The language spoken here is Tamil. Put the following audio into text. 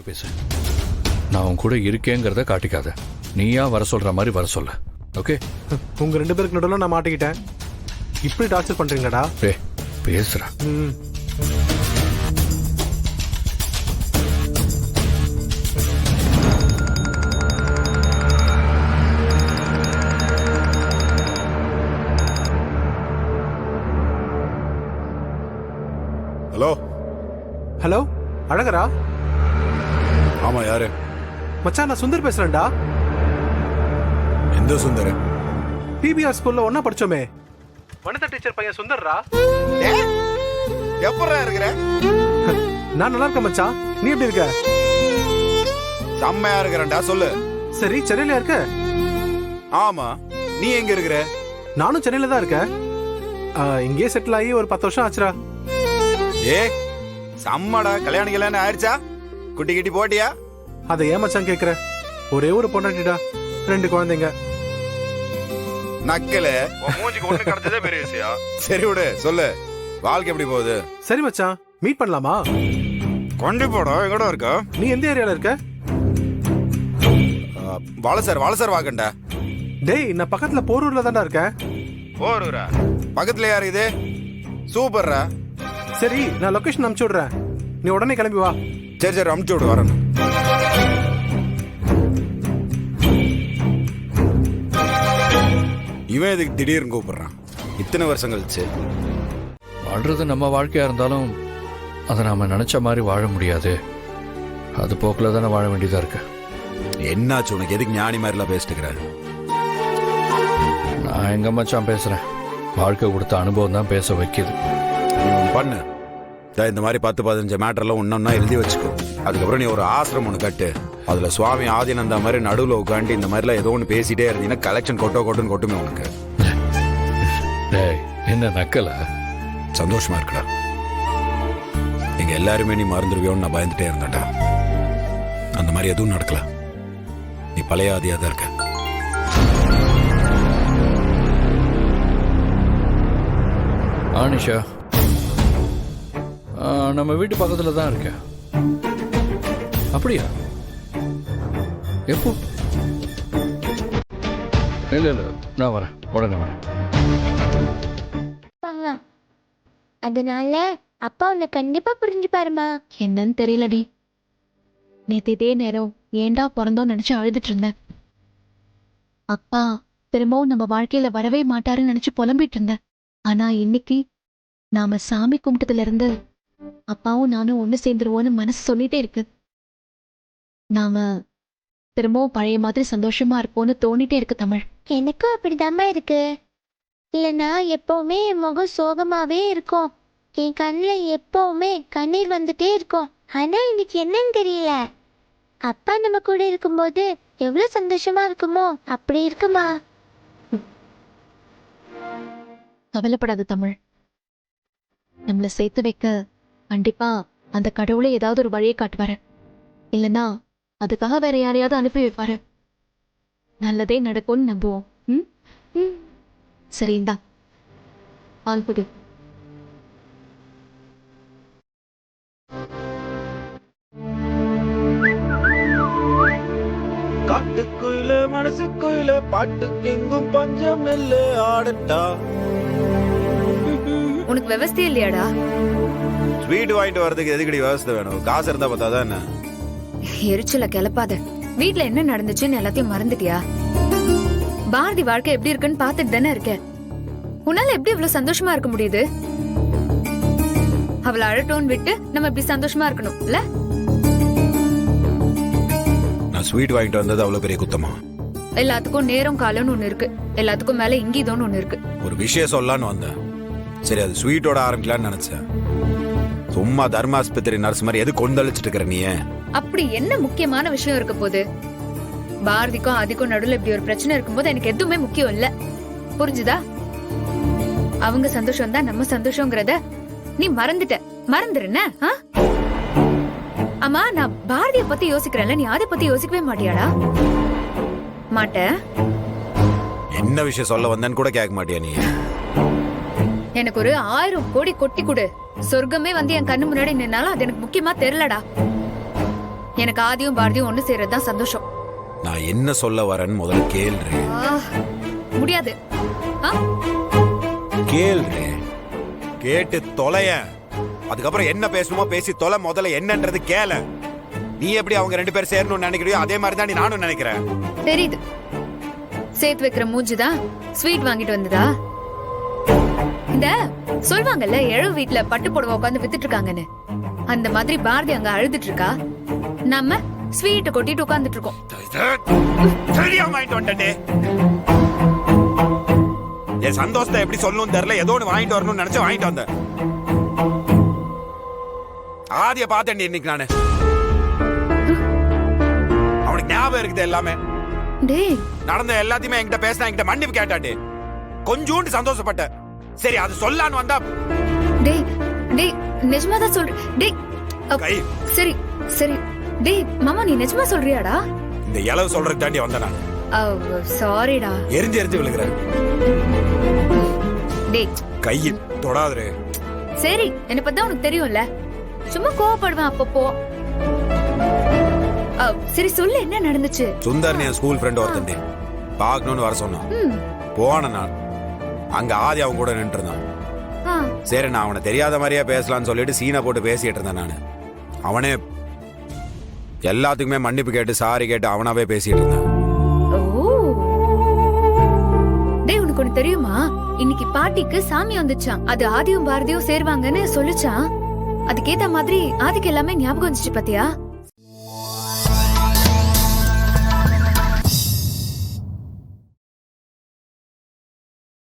மரியாதைக்கு பேசு. நான் உன் கூட இருக்கேங்கிறத காட்டிக்காத. நீயா வர சொல்ற மாதிரி வர சொல்ல. ஓகே? உங்க 2 பேருக்கு நடுவில் நான் மாட்டிக்கிட்டேன். இப்படி டார்ச்சர் பண்றீங்கடா. பேசுற. ஹலோ ஹலோ, அழகரா? ஆமா, யாரு? மச்சான், நான் சுந்தர் பேசுறேன்டா. எந்த சுந்தர்? பிபிஆர் ஸ்கூல்ல ஒன்னா படிச்சோமே, வனிதா டீச்சர் பையன் சுந்தர்ரா. எப்பறா இருக்கிற? நான் நல்லா இருக்கேன் மச்சான், நீ எப்படி இருக்க? செம்மையா இருக்கிறேன்டா, சொல்லு. சரி, சென்னையில இருக்க? ஆமா, நீ எங்க இருக்கிற? நானும் சென்னையில தான் இருக்கேன். இங்கே செட்டில் ஆகி ஒரு 10 வருஷம் ஆச்சுடா. செம்மடா, கல்யாணம் ஆயிடுச்சா? குட்டி கிட்டி போட்டியா? அதை ஏன் மச்சான் கேக்குற? ஒரே ஒரு பொண்டாட்டிடா, 2 குழந்தைங்க. நக்கல, மூஞ்சிக்கு ஒண்ணு கிடைச்சதே பெரிய விஷயம். சரி விடு, சொல்லு, வாழ்க்கை எப்படி போகுது? சரி மச்சான், மீட் பண்ணலாமா? கொண்டு போடா, எங்கடா இருக்க? நீ எந்த ஏரியால இருக்க? வளசர் வாக்கண்டா. டேய், நான் பக்கத்துல போரூர்ல தான்டா இருக்கேன். போரூரா? பக்கத்துல யாரு இது? சூப்பர்ரா. சரி, நான் லொகேஷன் அனுப்பிச்சு விடுறேன், நீ உடனே கிளம்பி வா. சரி அனுப்பிச்சு விடு, வரணும். இவன் எதுக்கு திடீர்னு கூப்பிடுறான் இத்தனை வருஷம் கழிச்சு? வாழ்றது நம்ம வாழ்க்கையா இருந்தாலும் அதை நாம நினைச்ச மாதிரி வாழ முடியாது. அது போக்கில் தானே வாழ வேண்டியதா இருக்கு. என்னாச்சு உனக்கு? எதுக்கு ஞானி மாதிரிலாம் பேசிட்டு இருக்கிற? நான் எங்க மச்சான் பேசுறேன், வாழ்க்கை கொடுத்த அனுபவம் தான் பேச வைக்குது. பண்ணு, இந்த மாதிரி 10-15 மேட்டர்லாம் ஒன்னொன்னா எழுதி வச்சுக்கோ. அதுக்கப்புறம் நீ ஒரு ஆசிரமம் ஒன்று கட்டு. அதுல சுவாமி ஆதினந்தா மாதிரி நடுவில் உட்காந்து இந்த மாதிரிலாம் ஏதோ ஒன்று பேசிட்டே இருந்தீங்கன்னா கலெக்ஷன் கொட்டுன்னு கொட்டுமே உனக்கு. என்ன நக்கல? சந்தோஷமா இருக்கடா. எங்க எல்லாருமே நீ மறந்துடுவியோன்னு நான் பயந்துட்டே இருந்தேன்டா. அந்த மாதிரி எதுவும் நடக்கல. நீ பழைய ஆதியா தான் இருக்க. ஆனிஷா, நம்ம வீட்டு பக்கத்துல தான் இருக்க. அப்படியா? எப்போ? இல்ல நான் வரேன், உடனே வரேன். அதனால அப்பா உன்னை கண்டிப்பா புரிஞ்சுப்பாருமா. என்னன்னு தெரியலடி, நேத்து இதே நேரம் ஏண்டா பிறந்தோன்னு நினைச்சு அழுதுட்டு இருந்தேன். அப்பா திரும்பவும் நம்ம வாழ்க்கையில வரவே மாட்டாருன்னு நினைச்சு புலம்பிட்டு இருந்தேன். ஆனா இன்னைக்கு நாம சாமி கும்பிட்டதுல இருந்து அப்பாவும் நானும் ஒண்ணு சேர்ந்துருவோன்னு மனசு சொல்லிட்டே இருக்கு. நாம திரும்பவும் பழைய மாதிரி சந்தோஷமா இருப்போம்னு தோணிட்டே இருக்கு தமிழ். எனக்கும் அப்படிதாம்மா இருக்கு. இல்லைன்னா எப்பவுமே என் முகம் சோகமாவே இருக்கும், என் கண்ணுல எப்பவுமே கண்ணீர் வந்துட்டே இருக்கும். ஆனா இன்னைக்கு என்னன்னு தெரியல, அப்பா நம்ம கூட இருக்கும்போது எவ்வளவு சந்தோஷமா இருக்குமோ அப்படி இருக்குமா. கவலைப்படாத தமிழ், நம்மள சேர்த்து வைக்க கண்டிப்பா அந்த கடவுளே ஏதாவது ஒரு வழியை காட்டுவாரு. இல்லைன்னா அதுக்காக வேற யாரையாவது அனுப்பி வைப்பாரு. நல்லதே நடக்கும்னு நம்புவோம். சரி, இந்தா பால் குடி. காட்டுக்குயில மனசுக்குயில பாட்டுக்கு எங்கும் பஞ்சம் நெல்லு ஆடட்டா. உனக்கு விவசாயம் இல்லையாடா? ஸ்வீட் வாங்கிட்டு வரதுக்கு எதுக்கடி விவசாயம் வேணும்? காசு இருந்தா பார்த்தாதான் என்ன? எரிச்சல கிளப்பாத. வீட்டுல என்ன நடந்துச்சுன்னு எல்லாத்தையும் மறந்துட்டியா? பாரதி வாழ்க்கை எப்படி இருக்குன்னு பாத்துட்டு தானே இருக்க. உன்னால எப்படி இவ்வளவு சந்தோஷமா இருக்க முடியுது? அவளை அழட்டோன்னு விட்டு நம்ம இப்படி சந்தோஷமா இருக்கணும் இல்ல? நான் ஸ்வீட் வாங்கிட்டு வந்தது அவ்வளவு பெரிய குத்தமா? எல்லாத்துக்கும் நேரம் காலம்னு ஒண்ணு இருக்கு, எல்லாத்துக்கும் மேல இங்கீதோன்னு ஒண்ணு இருக்கு. ஒரு விஷயம் சொல்லலான்னு வந்தேன். சரி, அது ஸ்வீட்டோட ஆரம்பிக்கலான்னு நினைச்சேன். சும்மா தர்மாஸ்பத்திரி நர்ஸ் மாதிரி எது கொந்தளிச்சிட்டு இருக்கிற நீ? அப்படி என்ன முக்கியமான விஷயம் இருக்க போது? பாரதிக்கும் ஆதிக்கும் நடுவில் இப்படி ஒரு பிரச்சனை இருக்கும்போது எனக்கு எதுவுமே முக்கியம் இல்ல, புரிஞ்சுதா? அவங்க சந்தோஷம் தான் நம்ம சந்தோஷங்கிறத நீ மறந்துருன. ஆமா, நான் பாரதிய பத்தி யோசிக்கிறேன்ல, நீ அதை பத்தி யோசிக்கவே மாட்டியாடா? மாட்ட? என்ன விஷயம் சொல்ல வந்தேன்னு கூட கேட்க மாட்டியா நீ? எனக்கு ஒரு 1000 கோடி கொட்டி கொடு, சொர்க்கமே வந்து என் கண்ணு முன்னாடி நின்னாலும் அது எனக்கு முக்கியமா தெரியலடா. எனக்கு ஆதியும் பாரதியும் ஒண்ணு சேர்றதுதான் சந்தோஷம். நான் என்ன சொல்ல வரேன்னு முதல்ல கேள்றே. முடியாது. கேள்றே, கேட்டு தொலைய. அதுக்கப்புறம் என்ன பேசணுமோ பேசி தொலை. முதல்ல என்னன்றது கேள. நீ எப்படி அவங்க 2 பேர் சேரணும்னு நினைக்கிறியோ அதே மாதிரி தான் நானும் நினைக்கிறேன். தெரியுது. சேர்த்து வைக்கிற மூஞ்சுதான் ஸ்வீட் வாங்கிட்டு வந்ததா? இந்த சொல்வாங்கல்ல எழவு வீட்டுல பட்டு புடவை உட்காந்து வித்துட்டு இருக்காங்கன்னு, அந்த மாதிரி பாரதி அங்க அழுதுட்டு இருக்கா, நம்ம ஸ்வீட்டை கொட்டிட்டு உட்காந்துட்டு இருக்கோம். சரியா வாங்கிட்டு வந்துட்டே. என் சந்தோஷத்தை எப்படி சொல்லணும்னு தெரியல, ஏதோ ஒன்று வாங்கிட்டு வரணும்னு நினைச்சு வாங்கிட்டு வந்தேன். ஆதிய பார்த்தேன் இன்னைக்கு நானு. அவனுக்கு ஞாபகம் இருக்குது எல்லாமே. டேய், நடந்த எல்லாத்தையுமே என்கிட்ட பேசினா, என்கிட்ட மன்னிப்பு கேட்டாட்டு கொஞ்சோண்டு சந்தோஷப்பட்டேன். சரி அது சொல்லான்னு வந்தா. டேய் டேய் நிஜமாதான் சொல்ற. டேய் கை. சரி சரி. டேய் மாமா, நீ நிஜமா சொல்றியாடா? இந்த இளவு சொல்றதுக்கு தாண்டி வந்தேன் நான். சாரிடா. எரிஞ்சு எரிஞ்சு விழுகிறேன். டேய் கையில் தொடாதுரு. சரி, என்ன பத்தி உனக்கு தெரியும்ல, சும்மா கோவப்படுவேன் அப்பப்போ. சரி சொல்லு, என்ன நடந்துச்சு? சுந்தர் என் ஸ்கூல் ஃப்ரெண்ட் ஒருத்தண்டி பாக்கணும்னு வர சொன்னான். போன நான் அங்க ஆதி அவன் கூட நின்று இருந்தான். சரி நான் அவனை தெரியாத மாதிரியே பேசலாம்னு சொல்லிட்டு சீனை போட்டு பேசிட்டு இருந்தேன் நானு. அவனே எல்லாத்துக்குமே மன்னிப்பு கேட்டு சாரி கேட்டு அவனாவே பேசிட்டு இருந்தான். டேய், உனக்கு ஒண்ணு தெரியுமா? இன்னைக்கு பாட்டிக்கு சாமி வந்துச்சான். அது ஆதியும் பாரதியும் சேருவாங்கன்னு சொல்லுச்சான். அதுக்கேத்த மாதிரி ஆதிக்கு எல்லாமே ஞாபகம் வந்துச்சு பாத்தியா?